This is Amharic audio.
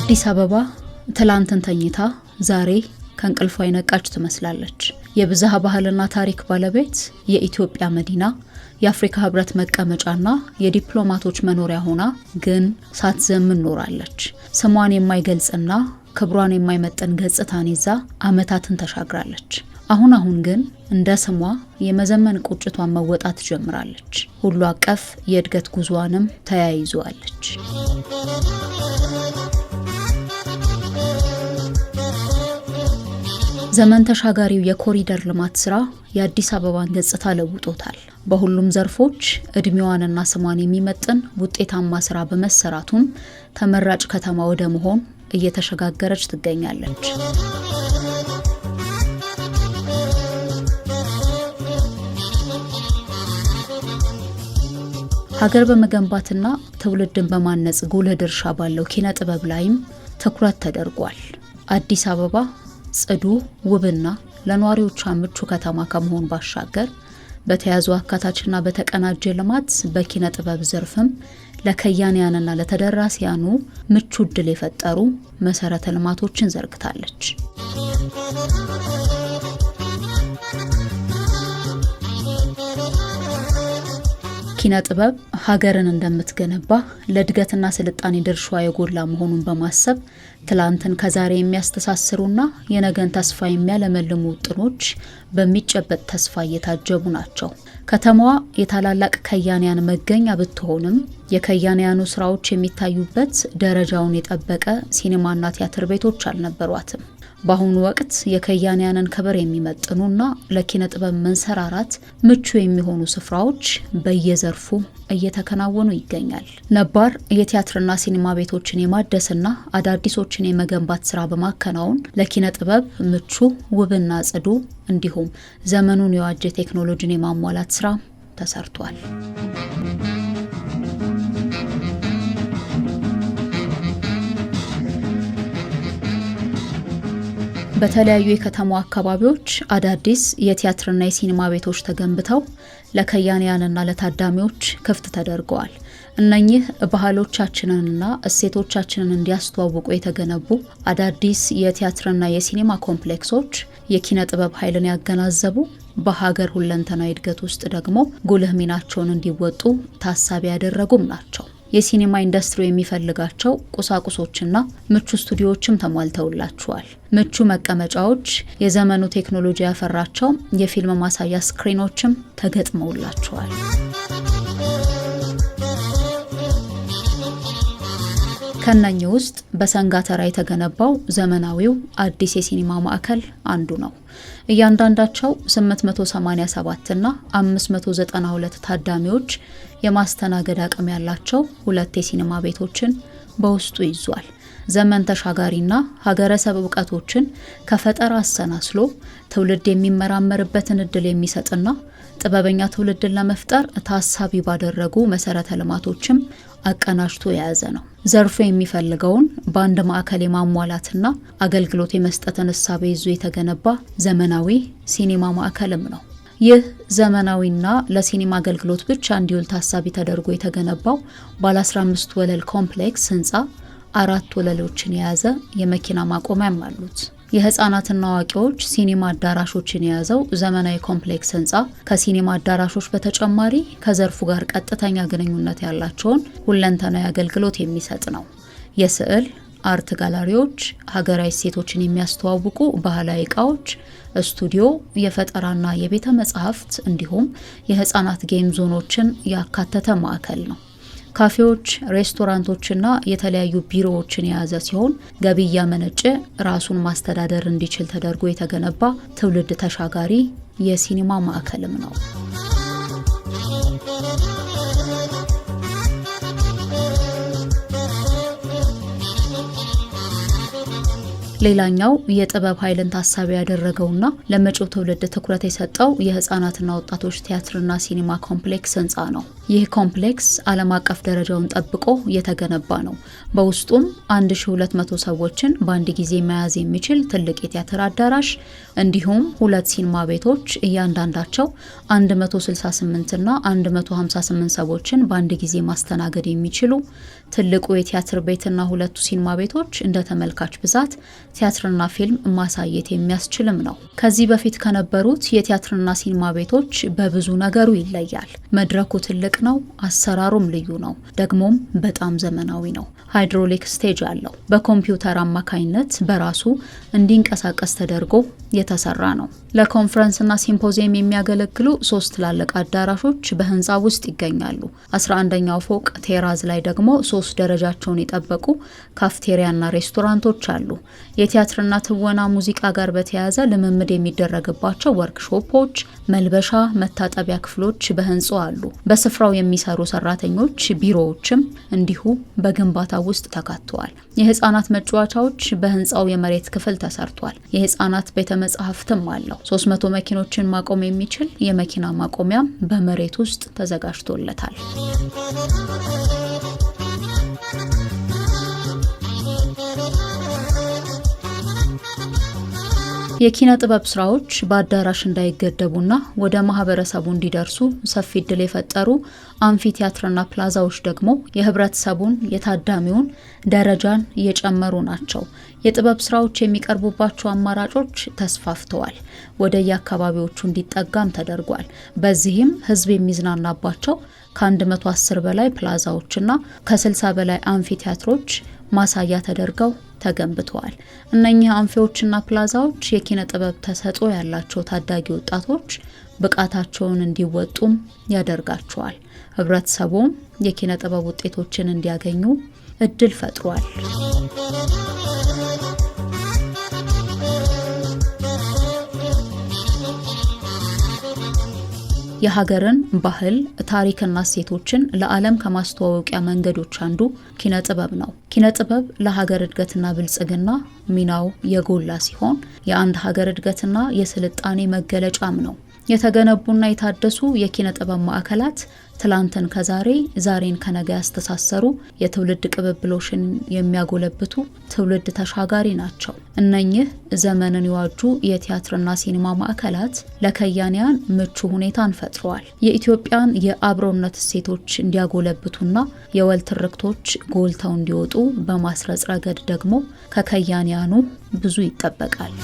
አዲስ አበባ ትላንትን ተኝታ ዛሬ ከእንቅልፏ የነቃች ትመስላለች። የብዝሃ ባህልና ታሪክ ባለቤት፣ የኢትዮጵያ መዲና፣ የአፍሪካ ህብረት መቀመጫና የዲፕሎማቶች መኖሪያ ሆና ግን ሳትዘምን ኖራለች። ስሟን የማይገልጽና ክብሯን የማይመጥን ገጽታን ይዛ ዓመታትን ተሻግራለች። አሁን ግን እንደ ስሟ የመዘመን ቁጭቷን መወጣት ጀምራለች። ሁሉ አቀፍ የእድገት ጉዟንም ተያይዟለች። ዘመን ተሻጋሪው የኮሪደር ልማት ስራ የአዲስ አበባን ገጽታ ለውጦታል። በሁሉም ዘርፎች እድሜዋንና ስሟን የሚመጥን ውጤታማ ስራ በመሰራቱም ተመራጭ ከተማ ወደ መሆን እየተሸጋገረች ትገኛለች። ሀገር በመገንባትና ትውልድን በማነጽ ጉልህ ድርሻ ባለው ኪነ ጥበብ ላይም ትኩረት ተደርጓል። አዲስ አበባ ጽዱ፣ ውብና ለነዋሪዎቿ ምቹ ከተማ ከመሆን ባሻገር በተያዙ አካታችና በተቀናጀ ልማት በኪነ ጥበብ ዘርፍም ለከያንያንና ለተደራሲያኑ ምቹ ዕድል የፈጠሩ መሰረተ ልማቶችን ዘርግታለች። ኪነ ጥበብ ሀገርን እንደምትገነባ ለእድገትና ስልጣኔ ድርሻዋ የጎላ መሆኑን በማሰብ ትላንትን ከዛሬ የሚያስተሳስሩና የነገን ተስፋ የሚያለመልሙ ውጥኖች በሚጨበጥ ተስፋ እየታጀቡ ናቸው። ከተማዋ የታላላቅ ከያንያን መገኛ ብትሆንም የከያንያኑ ስራዎች የሚታዩበት ደረጃውን የጠበቀ ሲኒማና ቲያትር ቤቶች አልነበሯትም። በአሁኑ ወቅት የከያንያንን ክብር የሚመጥኑና ለኪነ ጥበብ መንሰራራት ምቹ የሚሆኑ ስፍራዎች በየዘርፉ እየተከናወኑ ይገኛል። ነባር የቲያትርና ሲኒማ ቤቶችን የማደስና አዳዲሶችን የመገንባት ስራ በማከናወን ለኪነ ጥበብ ምቹ፣ ውብና ጽዱ እንዲሁም ዘመኑን የዋጀ ቴክኖሎጂን የማሟላት ስራ ተሰርቷል። በተለያዩ የከተማው አካባቢዎች አዳዲስ የቲያትርና የሲኒማ ቤቶች ተገንብተው ለከያንያንና ለታዳሚዎች ክፍት ተደርገዋል። እነኚህ ባህሎቻችንንና እሴቶቻችንን እንዲያስተዋውቁ የተገነቡ አዳዲስ የቲያትርና የሲኒማ ኮምፕሌክሶች የኪነ ጥበብ ኃይልን ያገናዘቡ፣ በሀገር ሁለንተናዊ እድገት ውስጥ ደግሞ ጉልህ ሚናቸውን እንዲወጡ ታሳቢ ያደረጉም ናቸው። የሲኒማ ኢንዱስትሪ የሚፈልጋቸው ቁሳቁሶችና ምቹ ስቱዲዮዎችም ተሟልተውላቸዋል። ምቹ መቀመጫዎች፣ የዘመኑ ቴክኖሎጂ ያፈራቸው የፊልም ማሳያ ስክሪኖችም ተገጥመውላቸዋል። ከነኚህ ውስጥ በሰንጋተራ የተገነባው ዘመናዊው አዲስ የሲኒማ ማዕከል አንዱ ነው። እያንዳንዳቸው 887 እና 592 ታዳሚዎች የማስተናገድ አቅም ያላቸው ሁለት የሲኒማ ቤቶችን በውስጡ ይዟል። ዘመን ተሻጋሪና ሀገረሰብ እውቀቶችን ከፈጠራ አሰናስሎ ትውልድ የሚመራመርበትን እድል የሚሰጥና ጥበበኛ ትውልድን ለመፍጠር ታሳቢ ባደረጉ መሰረተ ልማቶችም አቀናጅቶ የያዘ ነው። ዘርፉ የሚፈልገውን በአንድ ማዕከል የማሟላትና አገልግሎት የመስጠትን እሳቤ ይዞ የተገነባ ዘመናዊ ሲኒማ ማዕከልም ነው። ይህ ዘመናዊና ለሲኒማ አገልግሎት ብቻ እንዲውል ታሳቢ ተደርጎ የተገነባው ባለ 15 ወለል ኮምፕሌክስ ህንፃ 4 ወለሎችን የያዘ የመኪና ማቆሚያም አሉት። የህፃናትና አዋቂዎች ሲኒማ አዳራሾችን የያዘው ዘመናዊ ኮምፕሌክስ ህንፃ ከሲኒማ አዳራሾች በተጨማሪ ከዘርፉ ጋር ቀጥተኛ ግንኙነት ያላቸውን ሁለንተናዊ አገልግሎት የሚሰጥ ነው። የስዕል አርት ጋላሪዎች፣ ሀገራዊ እሴቶችን የሚያስተዋውቁ ባህላዊ እቃዎች፣ ስቱዲዮ፣ የፈጠራና የቤተ መጻሕፍት እንዲሁም የህፃናት ጌም ዞኖችን ያካተተ ማዕከል ነው። ካፌዎች፣ ሬስቶራንቶችና የተለያዩ ቢሮዎችን የያዘ ሲሆን ገቢ እያመነጨ ራሱን ማስተዳደር እንዲችል ተደርጎ የተገነባ ትውልድ ተሻጋሪ የሲኒማ ማዕከልም ነው። ሌላኛው የጥበብ ኃይልን ታሳቢ ያደረገውና ለመጪው ትውልድ ትኩረት የሰጠው የህፃናትና ወጣቶች ቲያትርና ሲኒማ ኮምፕሌክስ ህንፃ ነው። ይህ ኮምፕሌክስ ዓለም አቀፍ ደረጃውን ጠብቆ የተገነባ ነው። በውስጡም 1200 ሰዎችን በአንድ ጊዜ መያዝ የሚችል ትልቅ የቲያትር አዳራሽ እንዲሁም 2 ሲኒማ ቤቶች እያንዳንዳቸው 168 እና 158 ሰዎችን በአንድ ጊዜ ማስተናገድ የሚችሉ ትልቁ የቲያትር ቤትና 2ቱ ሲኒማ ቤቶች እንደ ተመልካች ብዛት ቲያትርና ፊልም ማሳየት የሚያስችልም ነው። ከዚህ በፊት ከነበሩት የቲያትርና ሲኒማ ቤቶች በብዙ ነገሩ ይለያል። መድረኩ ትልቅ ነው፣ አሰራሩም ልዩ ነው፣ ደግሞም በጣም ዘመናዊ ነው። ሃይድሮሊክ ስቴጅ አለው። በኮምፒውተር አማካኝነት በራሱ እንዲንቀሳቀስ ተደርጎ የተሰራ ነው። ለኮንፈረንስና ሲምፖዚየም የሚያገለግሉ 3 ትላልቅ አዳራሾች በህንፃ ውስጥ ይገኛሉ። 11ኛው ፎቅ ቴራዝ ላይ ደግሞ 3 ደረጃቸውን የጠበቁ ካፍቴሪያና ሬስቶራንቶች አሉ። የቲያትርና ትወና ሙዚቃ ጋር በተያያዘ ልምምድ የሚደረግባቸው ወርክሾፖች፣ መልበሻ፣ መታጠቢያ ክፍሎች በህንፃው አሉ። በስፍራው የሚሰሩ ሰራተኞች ቢሮዎችም እንዲሁ በግንባታ ውስጥ ተካተዋል። የህፃናት መጫወቻዎች በህንፃው የመሬት ክፍል ተሰርቷል። የህፃናት ቤተ መጻሕፍትም አለው። 300 መኪኖችን ማቆም የሚችል የመኪና ማቆሚያም በመሬት ውስጥ ተዘጋጅቶለታል። የኪነ ጥበብ ስራዎች በአዳራሽ እንዳይገደቡና ወደ ማህበረሰቡ እንዲደርሱ ሰፊ እድል የፈጠሩ አምፊ ቲያትርና ፕላዛዎች ደግሞ የህብረተሰቡን የታዳሚውን ደረጃን እየጨመሩ ናቸው። የጥበብ ስራዎች የሚቀርቡባቸው አማራጮች ተስፋፍተዋል። ወደ የአካባቢዎቹ እንዲጠጋም ተደርጓል። በዚህም ህዝብ የሚዝናናባቸው ከ110 በላይ ፕላዛዎችና ከ60 በላይ አምፊ ቲያትሮች ማሳያ ተደርገው ተገንብተዋል። እነኚህ አንፊዎችና ፕላዛዎች የኪነ ጥበብ ተሰጥኦ ያላቸው ታዳጊ ወጣቶች ብቃታቸውን እንዲወጡም ያደርጋቸዋል። ህብረተሰቡም የኪነ ጥበብ ውጤቶችን እንዲያገኙ እድል ፈጥሯል። የሀገርን ባህል ታሪክና እሴቶችን ለዓለም ከማስተዋወቂያ መንገዶች አንዱ ኪነ ጥበብ ነው። ኪነ ጥበብ ለሀገር እድገትና ብልጽግና ሚናው የጎላ ሲሆን የአንድ ሀገር እድገትና የስልጣኔ መገለጫም ነው። የተገነቡና የታደሱ የኪነ ጥበብ ማዕከላት ትላንትን ከዛሬ ዛሬን ከነገ ያስተሳሰሩ የትውልድ ቅብብሎሽን የሚያጎለብቱ ትውልድ ተሻጋሪ ናቸው። እነኚህ ዘመንን የዋጁ የቲያትርና ሲኒማ ማዕከላት ለከያንያን ምቹ ሁኔታን ፈጥረዋል። የኢትዮጵያን የአብሮነት እሴቶች እንዲያጎለብቱና የወል ትርክቶች ጎልተው እንዲወጡ በማስረጽ ረገድ ደግሞ ከከያንያኑ ብዙ ይጠበቃል።